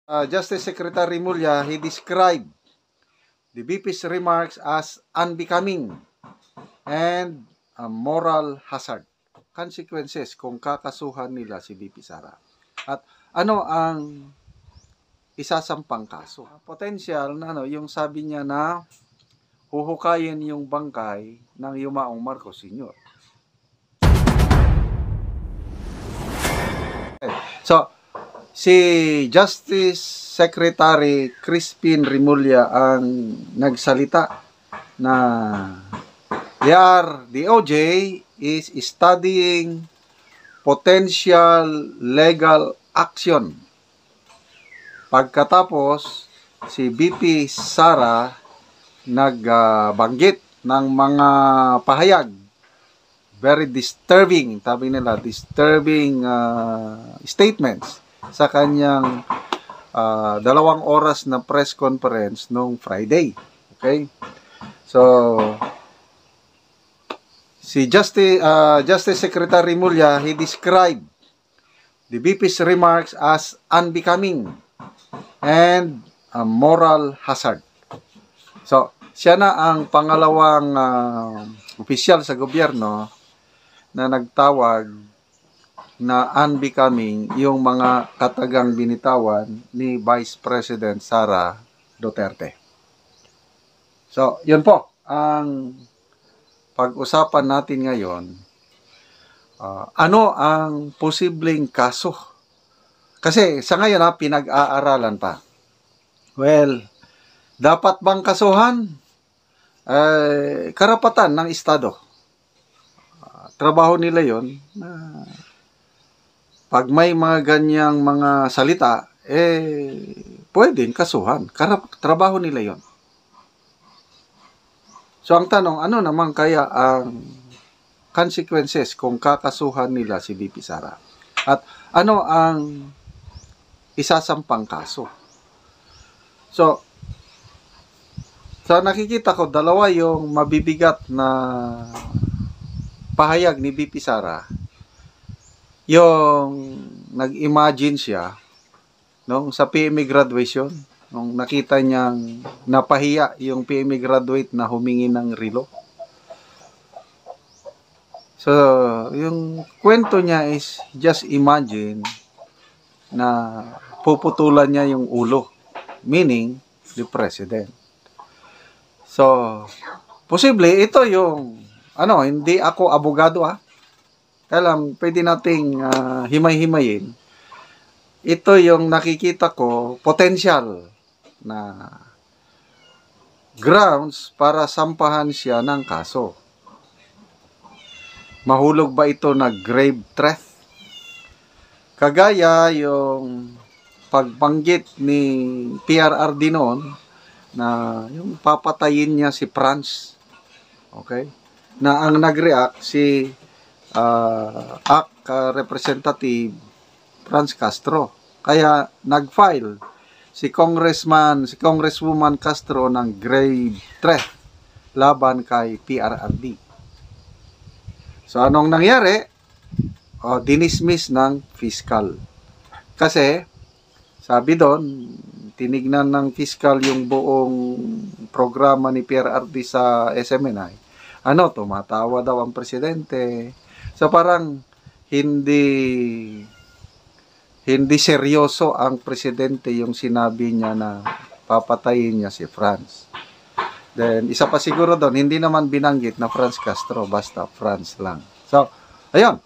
Justice Secretary Mulya, he described the VP's remarks as unbecoming and a moral hazard. Consequences kung kakasuhan nila si VP Sara. At ano ang isasampang kaso? Potential na yung sabi niya na huhukayin yung bangkay ng yumaong Marcos Sr. So, si Justice Secretary Crispin Remulla ang nagsalita na DOJ is studying potential legal action. Pagkatapos, si VP Sara nagbanggit ng mga pahayag. Very disturbing, sabi nila, disturbing statements sa kanyang 2 oras na press conference noong Friday. Okay? So, si Justice Secretary Mulya, he described the VP's remarks as unbecoming and a moral hazard. So, siya na ang pangalawang opisyal sa gobyerno na nagtawag na unbecoming yung mga katagang binitawan ni Vice President Sara Duterte. So, yun po ang pag-usapan natin ngayon. Ano ang posibleng kaso? Kasi sa ngayon pinag-aaralan pa. Well, dapat bang kasuhan? Karapatan ng Estado. Trabaho nila yon na pag may mga ganyang mga salita, pwedeng kasuhan. Trabaho nila yon. So, ang tanong, ano naman kaya ang consequences kung kakasuhan nila si VP Sara? At ano ang isasampang kaso? So, sa nakikita ko, dalawa yung mabibigat na pahayag ni VP Sara. Yung nag-imagine siya nung sa PMA graduation, nung nakita niyang napahiya yung PMA graduate na humingi ng relo. So, yung kwento niya is just imagine na puputulan niya yung ulo, meaning the president. So, posible ito yung hindi ako abogado Kaya lang, pwede nating himay-himayin. Ito yung nakikita ko, potential na grounds para sampahan siya ng kaso. Mahulog ba ito na grave threat? Kagaya yung pagbanggit ni PRRD noon na yung papatayin niya si Franz. Okay? Na ang nag-react si Representative Franz Castro. Kaya nag-file si Congresswoman Castro ng grave threat laban kay PRRD. So anong nangyari? Dinismiss ng fiscal. Kasi sabi doon, tinignan ng fiscal yung buong programa ni PRRD sa SMNI. Tumatawa daw ang presidente. So parang hindi seryoso ang presidente yung sinabi niya na papatayin niya si Franz. Then isa pa siguro doon, hindi naman binanggit na Franz Castro, basta Franz lang. So, ayun.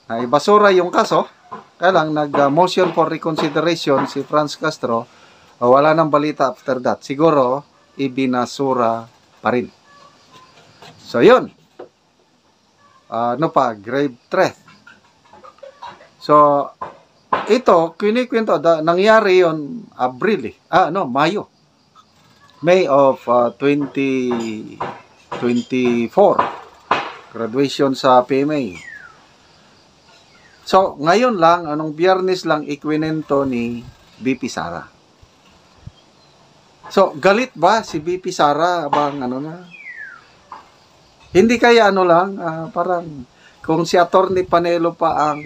Ibasura yung kaso. Kaya lang nag-motion for reconsideration si Franz Castro. Wala nang balita after that. Siguro ibinasura pa rin. So, yun. Grave threat. So, ito, kinikwento, nangyari yon Abril Mayo. May of 2024. Graduation sa PMA. So, ngayon lang, Biyernes lang, ikwinento ni VP Sara. So, galit ba si VP Sara? Hindi kaya parang kung si Attorney Panelo pa ang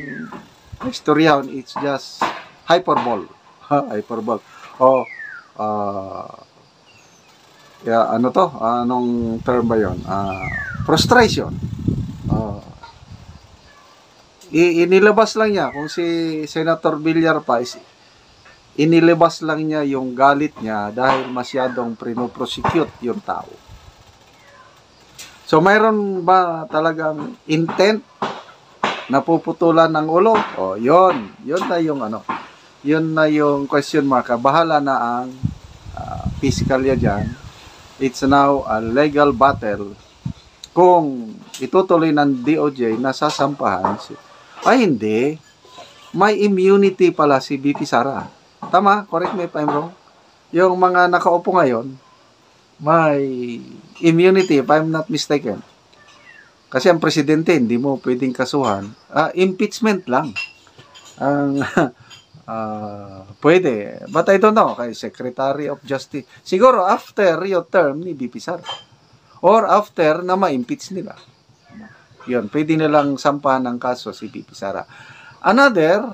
istoryahan, it's just hyperbole. Hyperbole. O, ano to? Anong term ba yun? Frustration. Inilabas lang niya, kung si Senator Villar pa, inilabas lang niya yung galit niya dahil masyadong prinoprosecute yung tao. So, mayroon ba talagang intent na puputulan ng ulo? Yun na yung yun na yung question mark. Bahala na ang piskalya dyan. It's now a legal battle. Kung itutuloy ng DOJ na sasampahan, hindi. May immunity pala si BP Sara. Tama? Correct me if I'm wrong. Yung mga nakaupo ngayon, may immunity if I'm not mistaken. Kasi ang presidente, hindi mo pwedeng kasuhan. Impeachment lang. Ang pwede. But I don't know, kay Secretary of Justice. Siguro after your term ni BP Sara. Or after na ma-impeach nila. Yun, pwede nilang sampahan ng kaso si BP Sara. Another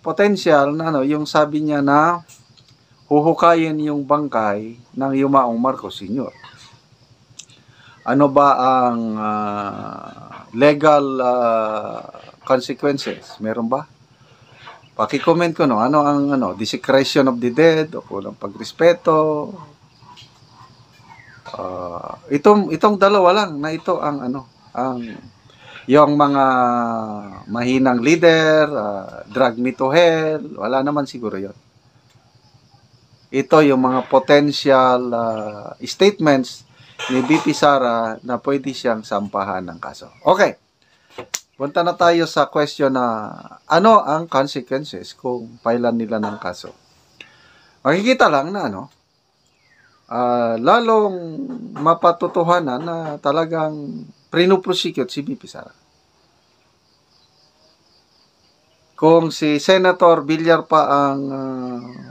potential na yung sabi niya na huhukayin yung bangkay ng yumaong Marcos Sr. Ano ba ang legal consequences? Meron ba? Paki-comment ko ano ang desecration of the dead o kulang pagrespeto. Itong dalawa lang na ito ang yung mga mahinang leader, drag me to hell, wala naman siguro 'yon. Ito yung mga potential statements ni BP Sara na pwede siyang sampahan ng kaso. Okay. Punta na tayo sa question na ano ang consequences kung pailan nila ng kaso. Makikita lang na lalong mapatutuhanan na talagang prinoprosecute si BP Sara. Kung si Senator Villar pa ang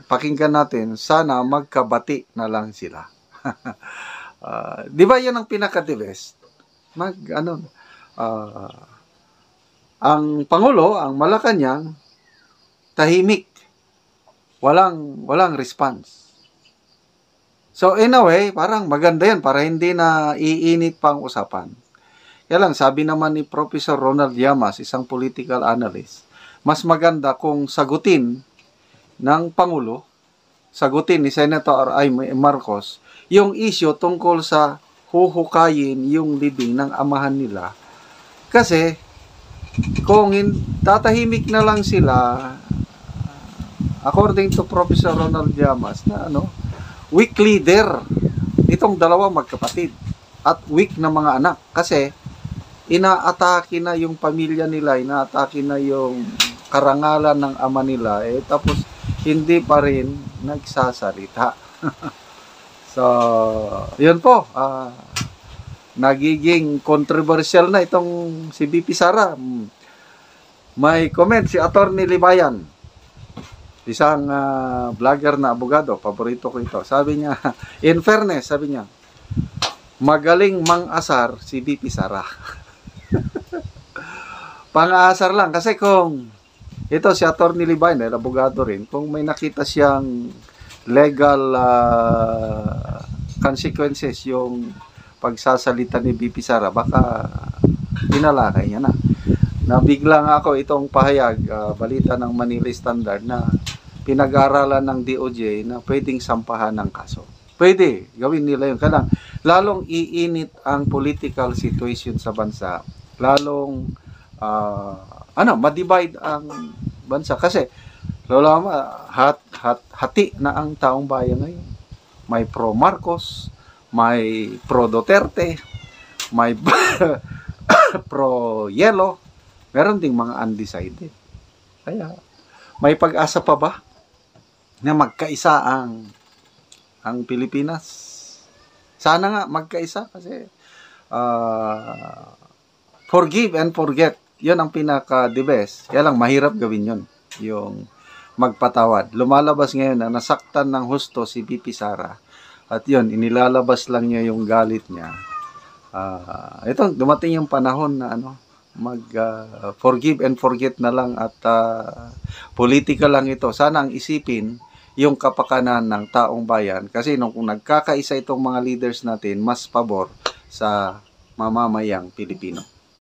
pakinggan natin, sana magkabati na lang sila. Di ba yan ang pinaka-the best? Ang Pangulo, ang Malacanang, tahimik. Walang response. So, in a way, parang maganda yan para hindi na iinit pang usapan. Kaya lang, sabi naman ni Professor Ronald Llamas, isang political analyst, mas maganda kung sagutin ng Pangulo, sagutin ni Senator Marcos, yung issue tungkol sa huhukayin yung libing ng amahan nila. Kasi, kung tatahimik na lang sila, according to Professor Ronald Llamas, na weak leader, itong dalawa magkapatid, at weak na mga anak. Kasi, inaatake na yung pamilya nila, inaatake na yung karangalan ng ama nila, tapos hindi pa rin nagsasalita. So, yun po, nagiging controversial na itong si BP Sara. May comment si Attorney Libayan, isang vlogger na abogado, paborito ko ito. Sabi niya, in fairness, sabi niya, magaling mang-asar si BP Sara. Pang-aasar lang. Kasi kung ito si Attorney Libayan, dahil abogado rin, kung may nakita siyang legal consequences yung pagsasalita ni BP Sara, baka pinalakay niya na. Nabigla nga ako itong pahayag, balita ng Manila Standard na pinag-aaralan ng DOJ na pwedeng sampahan ng kaso. Pwede, gawin nila yun. Kaya lalong iinit ang political situation sa bansa. Lalong, ma-divide ang bansa. Kasi, hati na ang taong bayan ngayon. May pro-Marcos, may pro-Duterte, may pro-Yellow, meron ding mga undecided. Kaya, may pag-asa pa ba na magkaisa ang Pilipinas? Sana nga magkaisa kasi forgive and forget. Yun ang pinaka-the best. Kaya lang, mahirap gawin yun. Yung magpatawad. Lumalabas ngayon na nasaktan ng husto si BP Sara. At yun, inilalabas lang niya yung galit niya. Ito, dumating yung panahon na forgive and forget na lang at political lang ito. Sana ang isipin yung kapakanan ng taong bayan. Kasi kung nagkakaisa itong mga leaders natin, mas pabor sa mamamayang Pilipino.